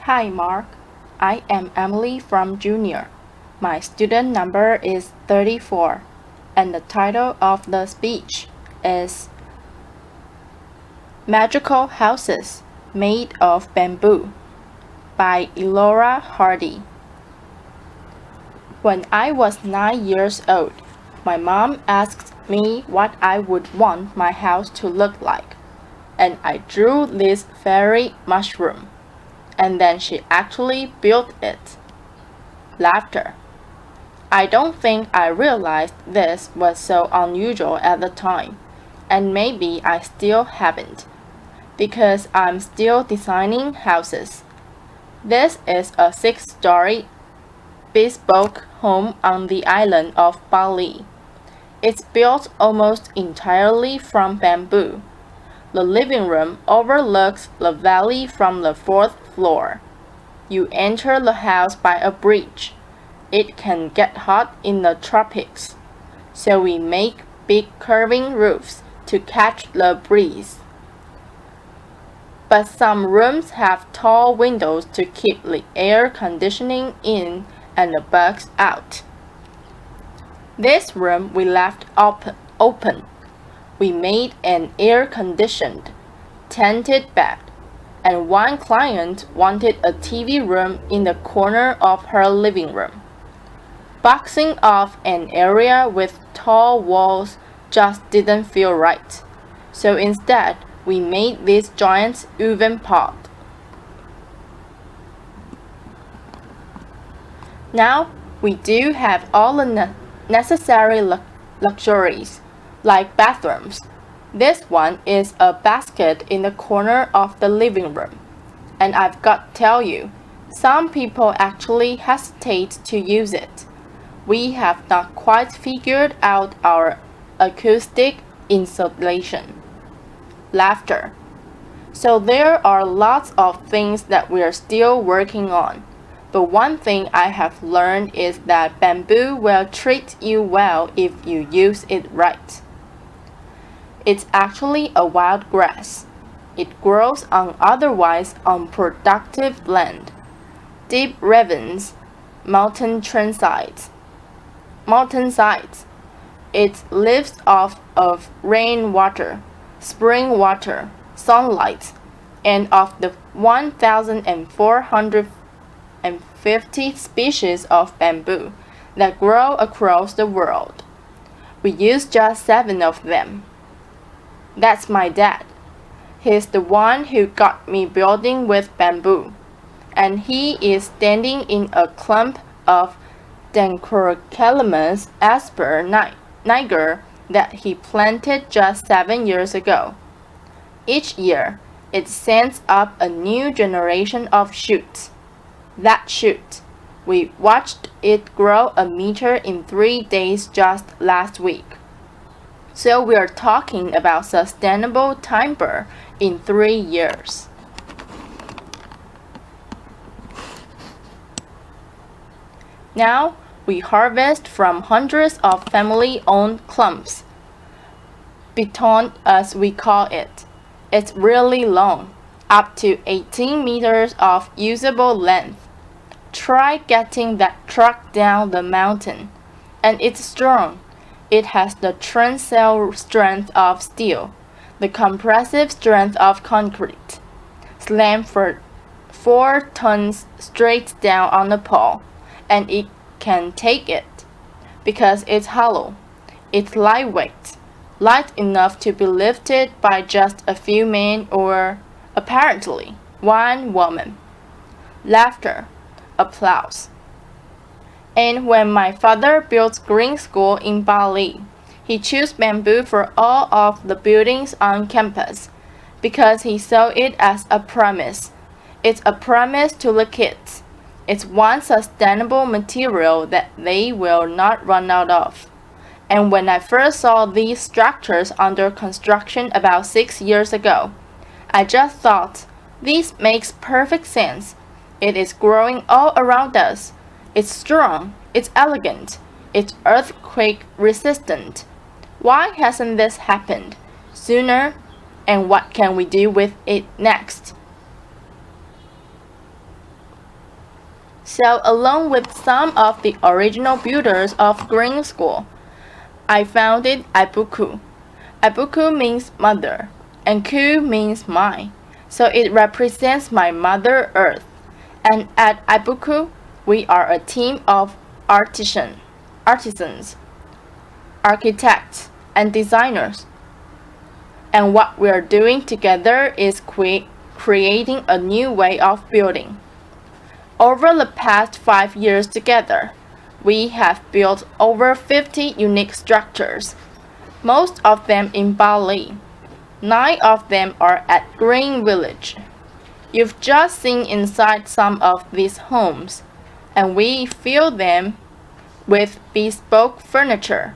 Hi Mark, I am Emily from Junior. My student number is 34, and the title of the speech is Magical Houses Made of Bamboo by Elora Hardy. When I was 9 years old, my mom asked me what I would want my house to look like, and I drew this fairy mushroom. And then she actually built it. Laughter. I don't think I realized this was so unusual at the time, and maybe I still haven't, because I'm still designing houses. This is a 6-story bespoke home on the island of Bali. It's built almost entirely from bamboo. The living room overlooks the valley from the 4th floor. You enter the house by a bridge. It can get hot in the tropics, so we make big curving roofs to catch the breeze. But some rooms have tall windows to keep the air conditioning in and the bugs out. This room we left open. We made an air-conditioned, tented bed, and one client wanted a TV room in the corner of her living room. Boxing off an area with tall walls just didn't feel right, so instead we made this giant oven pot. Now we do have all the necessary luxuries, like bathrooms. This one is a basket in the corner of the living room. And I've got to tell you, some people actually hesitate to use it. We have not quite figured out our acoustic insulation. Laughter. So there are lots of things that we're still working on. But one thing I have learned is that bamboo will treat you well if you use it right. It's actually a wild grass. It grows on otherwise unproductive land, deep ravines, mountain sides. It lives off of rainwater, spring water, sunlight, and of the 1,450 species of bamboo that grow across the world. We use just 7 of them. That's my dad. He's the one who got me building with bamboo, and he is standing in a clump of Dendrocalamus asper niger that he planted just 7 years ago. Each year, it sends up a new generation of shoots. That shoot, we watched it grow a meter in 3 days just last week. So we are talking about sustainable timber in 3 years. Now we harvest from hundreds of family-owned clumps. Beton, as we call it. It's really long, up to 18 meters of usable length. Try getting that truck down the mountain, and it's strong. It has the tensile strength of steel, the compressive strength of concrete. Slam for 4 tons straight down on the pole, and it can take it, because it's hollow. It's lightweight, light enough to be lifted by just a few men or, apparently, one woman. Laughter, applause. And when my father built Green School in Bali, he chose bamboo for all of the buildings on campus because he saw it as a promise. It's a promise to the kids. It's one sustainable material that they will not run out of. And when I first saw these structures under construction about 6 years ago, I just thought, this makes perfect sense. It is growing all around us. It's strong, it's elegant, it's earthquake resistant. Why hasn't this happened sooner? And what can we do with it next? So, along with some of the original builders of Green School, I founded Ibuku. Ibuku means mother, and ku means mine, so it represents my Mother Earth. And at Ibuku, we are a team of artisans, architects, and designers. And what we're doing together is creating a new way of building. Over the past 5 years together, we have built over 50 unique structures, most of them in Bali. 9 of them are at Green Village. You've just seen inside some of these homes, and we fill them with bespoke furniture.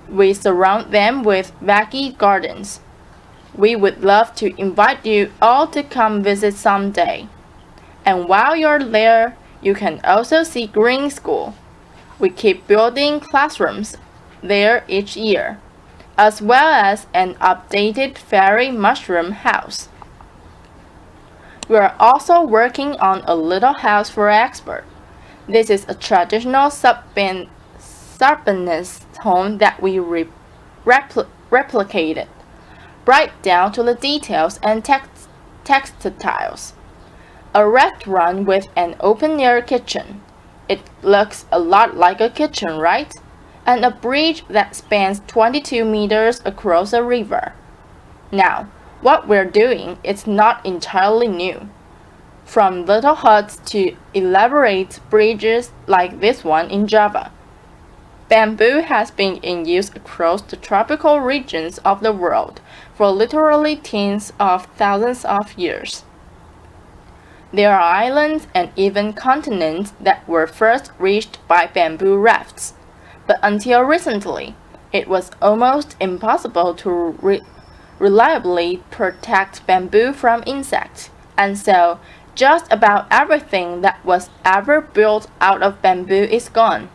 We surround them with veggie gardens. We would love to invite you all to come visit someday. And while you're there, you can also see Green School. We keep building classrooms there each year, as well as an updated fairy mushroom house. We are also working on a little house for expert. This is a traditional suburbanist home that we replicated, right down to the details and textiles. A restaurant with an open-air kitchen. It looks a lot like a kitchen, right? And a bridge that spans 22 meters across a river. Now, what we're doing is not entirely new. From little huts to elaborate bridges like this one in Java. Bamboo has been in use across the tropical regions of the world for literally tens of thousands of years. There are islands and even continents that were first reached by bamboo rafts, but until recently, it was almost impossible to reliably protect bamboo from insects, and so just about everything that was ever built out of bamboo is gone.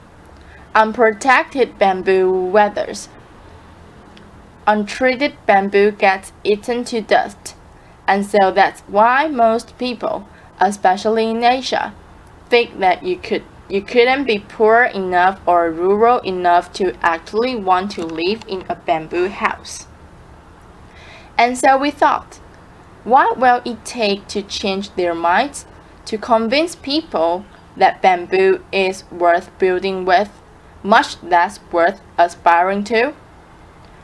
Unprotected bamboo weathers. Untreated bamboo gets eaten to dust, and so that's why most people, especially in Asia, think that you couldn't be poor enough or rural enough to actually want to live in a bamboo house. And so we thought, what will it take to change their minds, to convince people that bamboo is worth building with, much less worth aspiring to?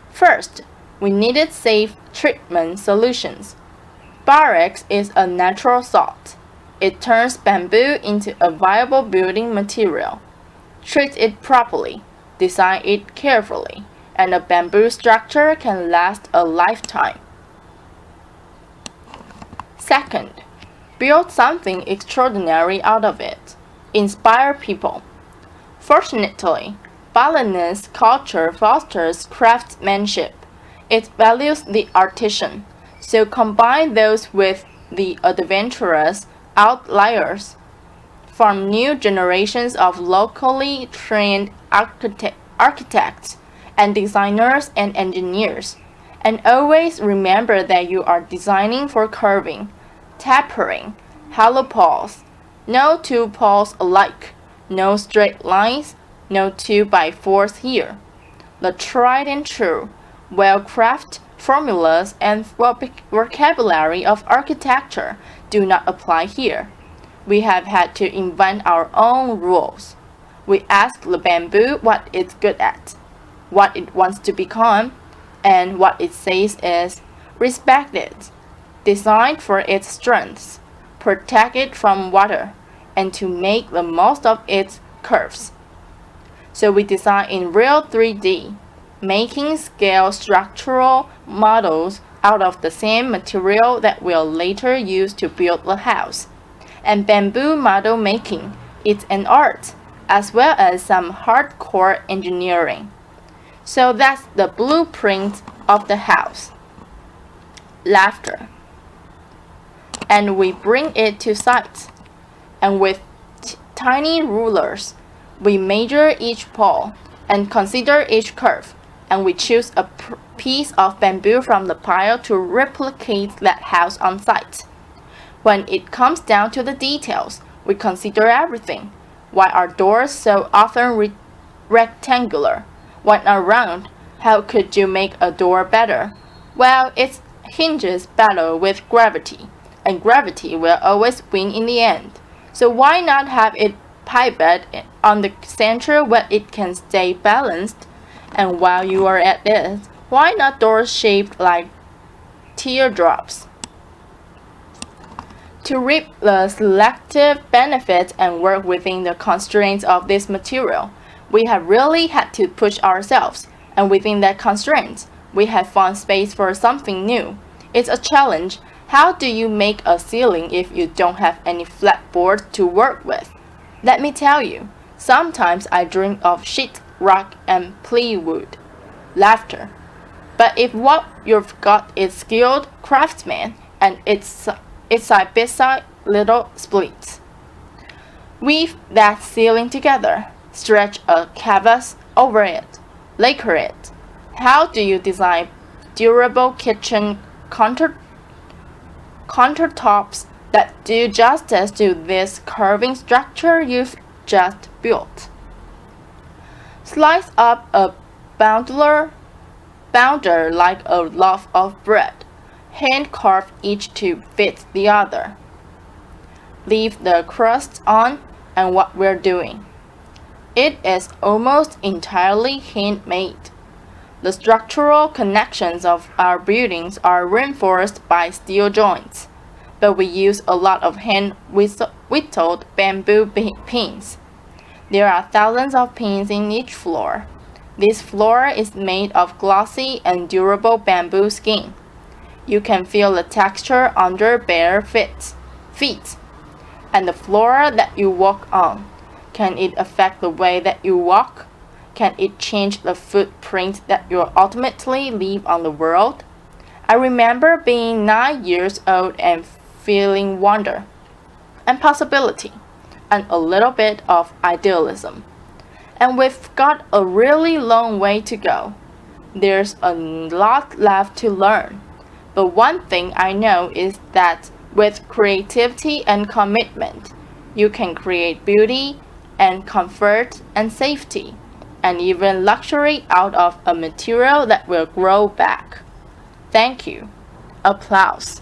First, we needed safe treatment solutions. Borax is a natural salt. It turns bamboo into a viable building material. Treat it properly, design it carefully, and a bamboo structure can last a lifetime. Second, build something extraordinary out of it. Inspire people. Fortunately, Balinese culture fosters craftsmanship. It values the artisan, so combine those with the adventurous outliers. Form new generations of locally trained architects and designers and engineers. And always remember that you are designing for curving, tapering, hollow poles. No two poles alike, no straight lines, no 2x4s here. The tried and true, well-crafted formulas and vocabulary of architecture do not apply here. We have had to invent our own rules. We ask the bamboo what it's good at, what it wants to become, and what it says is respect it, design for its strengths, protect it from water, and to make the most of its curves. So we design in real 3D, making scale structural models out of the same material that we'll later use to build the house. And bamboo model making is an art, as well as some hardcore engineering. So that's the blueprint of the house. Laughter. And we bring it to site. And with tiny rulers, we measure each pole and consider each curve, and we choose a piece of bamboo from the pile to replicate that house on site. When it comes down to the details, We consider everything. Why are doors so often rectangular? Why not round? How could you make a door better? Well, it hinges battle with gravity, and gravity will always win in the end. So why not have it pivot on the center where it can stay balanced? And while you are at it, why not doors shaped like teardrops? To reap the selective benefits and work within the constraints of this material, we have really had to push ourselves, and within that constraint, we have found space for something new. It's a challenge. How do you make a ceiling if you don't have any flat board to work with? Let me tell you, sometimes I dream of sheet rock and plywood. Laughter. But if what you've got is skilled craftsman and it's side by side little splits, weave that ceiling together, stretch a canvas over it, lacquer it. How do you design durable kitchen countertops that do justice to this curving structure you've just built? Slice up a bounder like a loaf of bread, hand carve each to fit the other. Leave the crust on, and what we're doing. It is almost entirely handmade. The structural connections of our buildings are reinforced by steel joints, but we use a lot of hand-whittled bamboo pins. There are thousands of pins in each floor. This floor is made of glossy and durable bamboo skin. You can feel the texture under bare feet, and the floor that you walk on. Can it affect the way that you walk? Can it change the footprint that you'll ultimately leave on the world? I remember being 9 years old and feeling wonder and possibility and a little bit of idealism. And we've got a really long way to go. There's a lot left to learn. But one thing I know is that with creativity and commitment, you can create beauty and comfort and safety, and even luxury out of a material that will grow back. Thank you. Applause.